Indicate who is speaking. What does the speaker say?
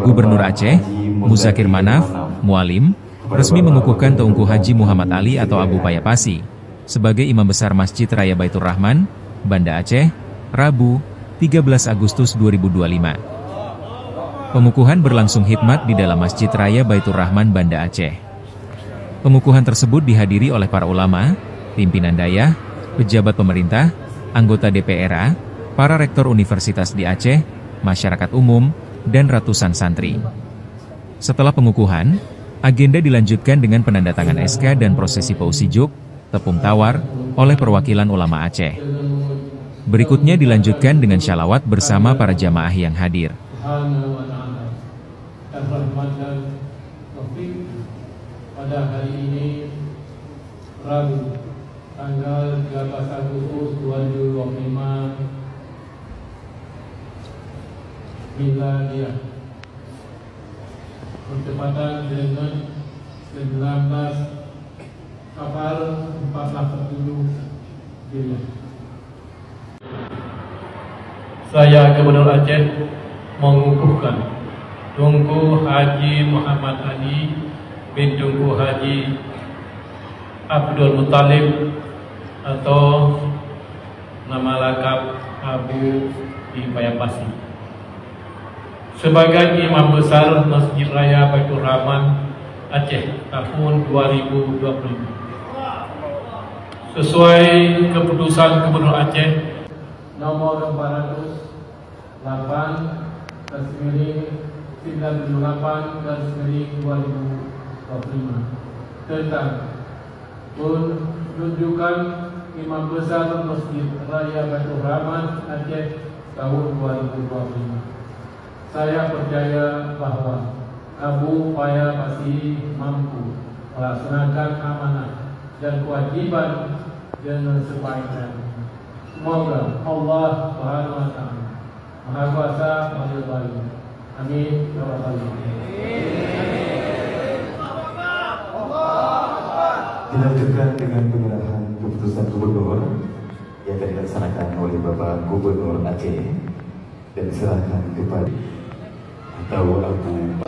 Speaker 1: Gubernur Aceh, Muzakir Manaf, Mualim, resmi mengukuhkan Teungku Haji Muhammad Ali atau Abu Payapasi sebagai Imam Besar Masjid Raya Baitur Rahman, Banda Aceh, Rabu, 13 Agustus 2025. Pengukuhan berlangsung khidmat di dalam Masjid Raya Baitur Rahman, Banda Aceh. Pengukuhan tersebut dihadiri oleh para ulama, pimpinan dayah, pejabat pemerintah, anggota DPRA, para rektor universitas di Aceh, masyarakat umum, dan ratusan santri. Setelah pengukuhan, agenda dilanjutkan dengan penandatangan SK dan prosesi pausijuk, tepung tawar, oleh perwakilan ulama Aceh. Berikutnya dilanjutkan dengan syalawat bersama para jamaah yang hadir.
Speaker 2: Pada hari ini, Rabu, tanggal 13 Agustus 2025, Miladiah, bertepatan dengan 19 Safar 1440 Hijriah. Saya Gubernur Aceh mengukuhkan Tunku Haji Muhammad Ali bin Tunku Haji Abdul Muttalib atau nama lengkap Abu Payapasi sebagai Imam Besar Masjid Raya Baitur Rahman Aceh tahun 2025. Sesuai keputusan Gubernur Aceh nomor 408/98/2025 tentang penunjukan Imam Besar Masjid Raya Baitur Rahman Aceh tahun 2025. Saya percaya bahwa Abu Payapasi mampu melaksanakan amanah dan kewajiban dengan sebaik-baiknya. Semoga Allah Subhanahu wa Ta'ala Maha Kuasa meridhai. Amin ya rabbal alamin.
Speaker 3: Dilanjutkan dengan penyerahan keputusan gubernur yang akan dilaksanakan oleh Bapak Gubernur Aceh dan diserahkan kepada atau Abu